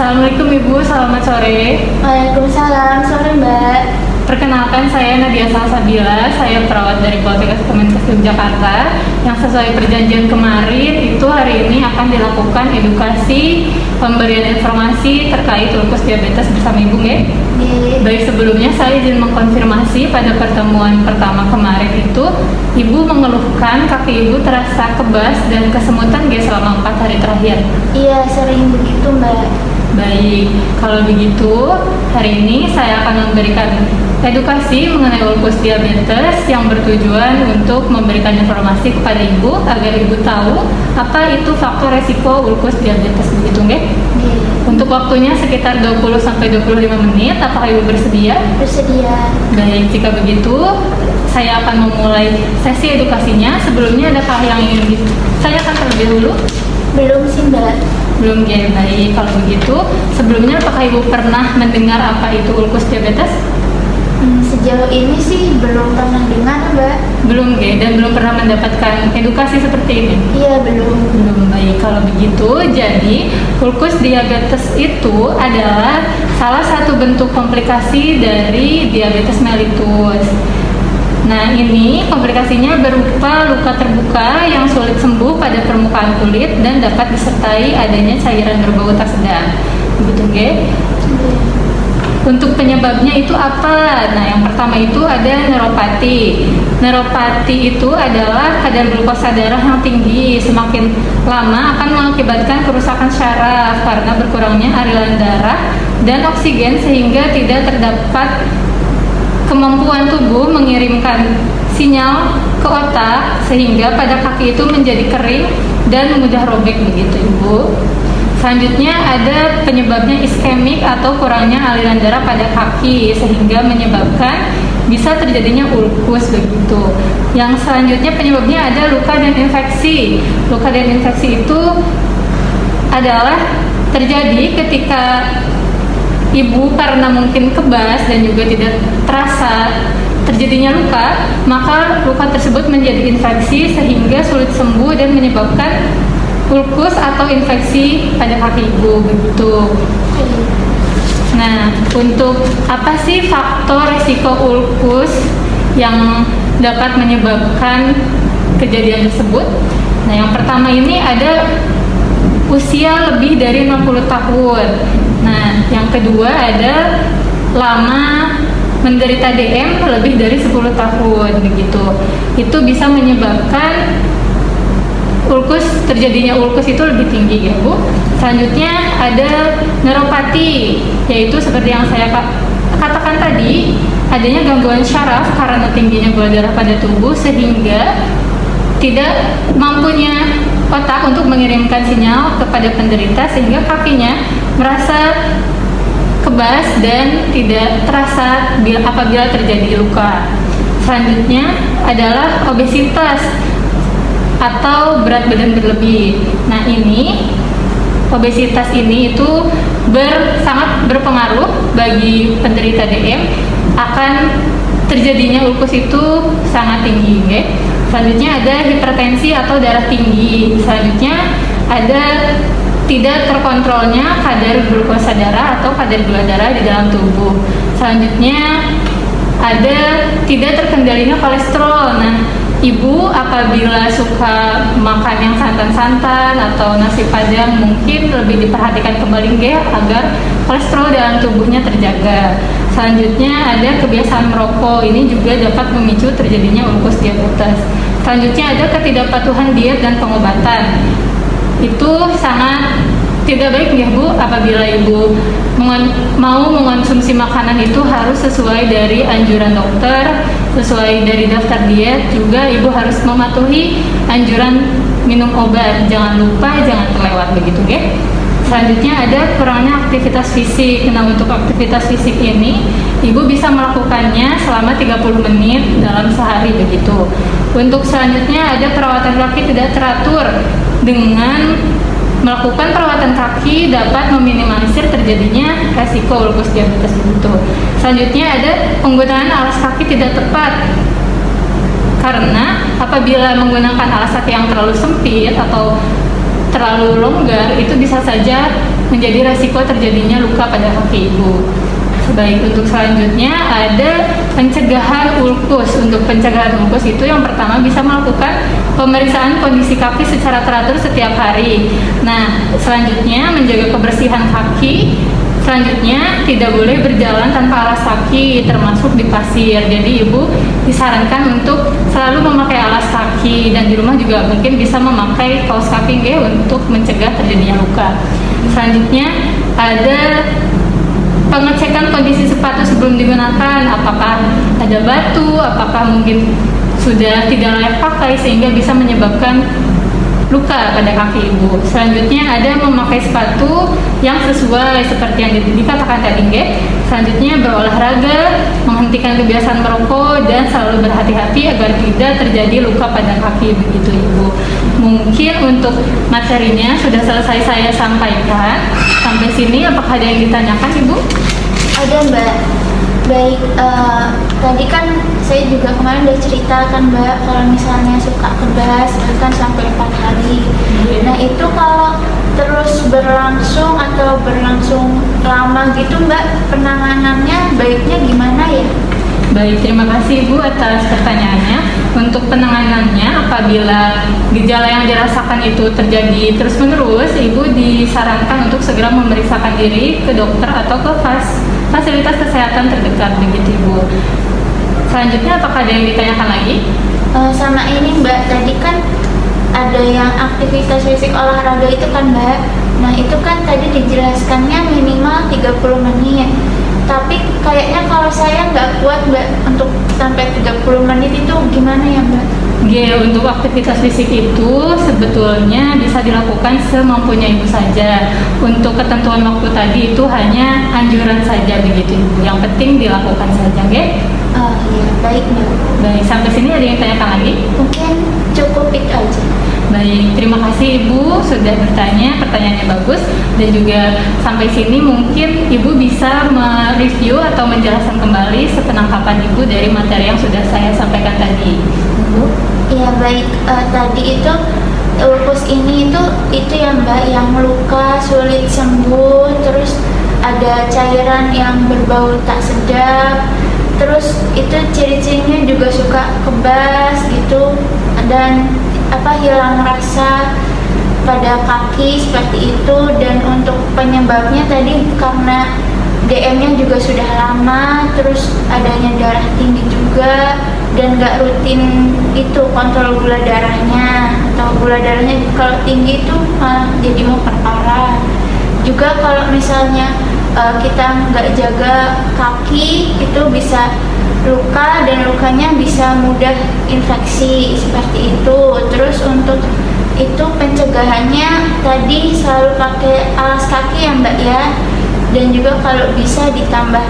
Assalamualaikum Ibu, selamat sore. Waalaikumsalam, sore Mbak. Perkenalkan saya Nadia Salsabila, saya perawat dari Poltekkes Kemenkes Yogyakarta. Yang sesuai perjanjian kemarin itu hari ini akan dilakukan edukasi pemberian informasi terkait ulkus diabetes bersama Ibu ya. Baik, sebelumnya saya izin mengkonfirmasi pada pertemuan pertama kemarin itu Ibu mengeluhkan kaki Ibu terasa kebas dan kesemutan selama 4 hari terakhir. Iya, sering begitu Mbak. Baik, kalau begitu hari ini saya akan memberikan edukasi mengenai ulkus diabetes yang bertujuan untuk memberikan informasi kepada Ibu agar Ibu tahu apa itu faktor resiko ulkus diabetes, begitu nggih? Untuk waktunya sekitar 20-25 menit, apakah Ibu bersedia? Bersedia. Baik, jika begitu saya akan memulai sesi edukasinya. Sebelumnya adakah yang ingin ditanyakan terlebih dahulu? Belum sih Mbak. Belum ya, baik. Kalau begitu, sebelumnya apakah Ibu pernah mendengar apa itu ulkus diabetes? Sejauh ini sih belum pernah dengar Mbak. Belum ya, dan belum pernah mendapatkan edukasi seperti ini? Iya, belum. Belum, baik. Kalau begitu, jadi ulkus diabetes itu adalah salah satu bentuk komplikasi dari diabetes mellitus. Nah, ini komplikasinya berupa luka terbuka yang sulit sembuh pada permukaan kulit dan dapat disertai adanya cairan berbau tak sedap. Begitu, nggih? Untuk penyebabnya itu apa? Nah, yang pertama itu ada neuropati. Neuropati itu adalah kadar glukosa darah yang tinggi. Semakin lama akan mengakibatkan kerusakan syaraf karena berkurangnya aliran darah dan oksigen sehingga tidak terdapat kemampuan tubuh mengirimkan sinyal ke otak sehingga pada kaki itu menjadi kering dan mudah robek, begitu Ibu. Selanjutnya ada penyebabnya iskemik atau kurangnya aliran darah pada kaki sehingga menyebabkan bisa terjadinya ulkus, begitu. Yang selanjutnya penyebabnya ada luka dan infeksi. Luka dan infeksi itu adalah terjadi ketika Ibu karena mungkin kebas dan juga tidak terasa terjadinya luka, maka luka tersebut menjadi infeksi sehingga sulit sembuh dan menyebabkan ulkus atau infeksi pada kaki Ibu, begitu. Nah, untuk apa sih faktor risiko ulkus yang dapat menyebabkan kejadian tersebut? Nah, yang pertama ini ada usia lebih dari 60 tahun. Nah, yang kedua ada lama menderita DM lebih dari 10 tahun, begitu. Itu bisa menyebabkan terjadinya ulkus itu lebih tinggi ya Bu. Selanjutnya ada neuropati, yaitu seperti yang saya katakan tadi, adanya gangguan syaraf karena tingginya gula darah pada tubuh sehingga tidak mampunya otak untuk mengirimkan sinyal kepada penderita sehingga kakinya merasa kebas dan tidak terasa apabila terjadi luka. Selanjutnya adalah obesitas atau berat badan berlebih. Nah, ini obesitas ini itu sangat berpengaruh bagi penderita DM, akan terjadinya ulkus itu sangat tinggi. Okay? Selanjutnya ada hipertensi atau darah tinggi. Selanjutnya ada tidak terkontrolnya kadar glukosa darah atau kadar gula darah di dalam tubuh. Selanjutnya ada tidak terkendalinya kolesterol. Nah, Ibu apabila suka makan yang santan-santan atau nasi padang mungkin lebih diperhatikan kembali agar kolesterol dalam tubuhnya terjaga. Selanjutnya ada kebiasaan merokok, ini juga dapat memicu terjadinya ulkus diabetes. Selanjutnya ada ketidakpatuhan diet dan pengobatan. Itu sangat tidak baik ya Bu, apabila Ibu mau mengonsumsi makanan itu harus sesuai dari anjuran dokter, sesuai dari daftar diet, juga Ibu harus mematuhi anjuran minum obat, jangan lupa, jangan terlewat, begitu ya. Selanjutnya ada kurangnya aktivitas fisik. Nah, untuk aktivitas fisik ini Ibu bisa melakukannya selama 30 menit dalam sehari, begitu. Untuk selanjutnya ada perawatan kaki tidak teratur. Dengan melakukan perawatan kaki dapat meminimalisir terjadinya resiko ulkus diabetes, begitu. Selanjutnya ada penggunaan alas kaki tidak tepat. Karena apabila menggunakan alas kaki yang terlalu sempit atau terlalu longgar, itu bisa saja menjadi resiko terjadinya luka pada kaki ibu. Baik, untuk selanjutnya ada pencegahan ulkus. Untuk pencegahan ulkus itu yang pertama bisa melakukan pemeriksaan kondisi kaki secara teratur setiap hari. Nah, selanjutnya menjaga kebersihan kaki. Selanjutnya tidak boleh berjalan tanpa alas kaki, termasuk di pasir. Jadi ibu disarankan untuk selalu memakai alas kaki, dan di rumah juga mungkin bisa memakai kaos kaki untuk mencegah terjadinya luka. Selanjutnya ada pengecekan kondisi sepatu sebelum digunakan, apakah ada batu, apakah mungkin sudah tidak layak pakai sehingga bisa menyebabkan luka pada kaki ibu. Selanjutnya ada memakai sepatu yang sesuai seperti yang dikatakan tadi. Selanjutnya berolahraga, menghentikan kebiasaan merokok, dan selalu berhati-hati agar tidak terjadi luka pada kaki begitu ibu. Mungkin untuk materinya sudah selesai saya sampaikan. Sampai sini apakah ada yang ditanyakan ibu? Ada Mbak. Baik, tadi kan saya juga kemarin udah cerita kan Mbak, kalau misalnya suka kebas bahkan sampai 4 hari. Nah itu kalau terus berlangsung atau berlangsung lama gitu Mbak, penanganannya baiknya gimana ya? Baik, terima kasih Ibu atas pertanyaannya. Untuk penanganannya, apabila gejala yang dirasakan itu terjadi terus-menerus, Ibu disarankan untuk segera memeriksakan diri ke dokter atau ke fasilitas kesehatan terdekat begitu Ibu. Selanjutnya apakah ada yang ditanyakan lagi? Sama ini Mbak, tadi kan ada yang aktivitas fisik olahraga itu kan Mbak. Nah itu kan tadi dijelaskannya minimal 30 menit. Tapi kayaknya kalau saya nggak kuat Mbak untuk sampai 30 menit itu gimana ya Mbak? Untuk aktivitas fisik itu sebetulnya bisa dilakukan semampunya Ibu saja. Untuk ketentuan waktu tadi itu hanya anjuran saja begitu Ibu. Yang penting dilakukan saja, Oh iya, baik Mbak. Baik, sampai sini ada yang tanyakan lagi? Mungkin cukup itu aja. Baik, terima kasih Ibu sudah bertanya, pertanyaannya bagus. Dan juga sampai sini mungkin Ibu bisa mereview atau menjelaskan kembali sepenangkapan Ibu dari materi yang sudah saya sampaikan tadi. Ibu? Iya baik, tadi itu ulkus ini itu ya Mbak, yang luka sulit sembuh, terus ada cairan yang berbau tak sedap, terus itu ciri-cirinya juga suka kebas gitu, dan hilang rasa pada kaki seperti itu. Dan untuk penyebabnya tadi karena DM-nya juga sudah lama, terus adanya darah tinggi juga, dan gak rutin itu kontrol gula darahnya, atau gula darahnya kalau tinggi itu malah jadi memperparah. Juga kalau misalnya kita nggak jaga kaki itu bisa luka, dan lukanya bisa mudah infeksi seperti itu. Terus untuk itu pencegahannya tadi selalu pakai alas kaki ya Mbak ya, dan juga kalau bisa ditambah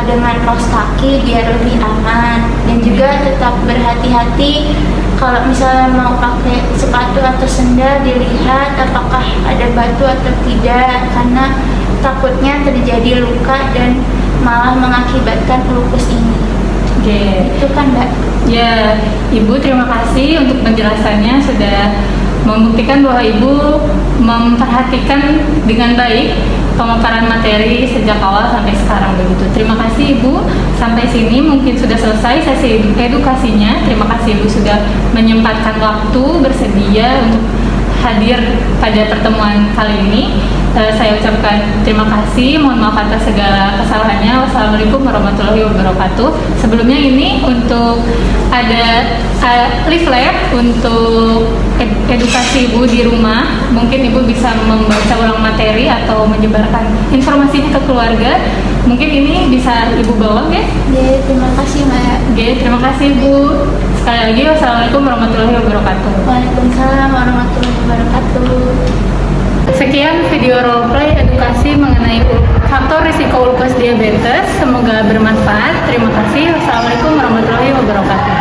dengan kaos kaki biar lebih aman. Dan juga tetap berhati-hati kalau misalnya mau pakai sepatu atau sendal, dilihat apakah ada batu atau tidak, karena takutnya terjadi luka dan malah mengakibatkan ulkus ini. Itu kan Mbak. Ya, Ibu terima kasih untuk penjelasannya, sudah membuktikan bahwa Ibu memperhatikan dengan baik pemaparan materi sejak awal sampai sekarang begitu. Terima kasih Ibu. Sampai sini mungkin sudah selesai sesi edukasinya. Terima kasih Ibu sudah menyempatkan waktu, bersedia untuk hadir pada pertemuan kali ini. Saya ucapkan terima kasih, mohon maaf atas segala kesalahannya. Wassalamualaikum warahmatullahi wabarakatuh. Sebelumnya ini untuk ada leaflet untuk edukasi Ibu di rumah. Mungkin Ibu bisa membaca ulang materi atau menyebarkan informasinya ke keluarga. Mungkin ini bisa Ibu bawa, Terima kasih Mbak. Terima kasih Ibu. Sekali lagi wassalamualaikum warahmatullahi wabarakatuh. Waalaikumsalam warahmatullahi wabarakatuh. Sekian video roleplay edukasi mengenai faktor risiko ulkus diabetes. Semoga bermanfaat. Terima kasih. Wassalamualaikum warahmatullahi wabarakatuh.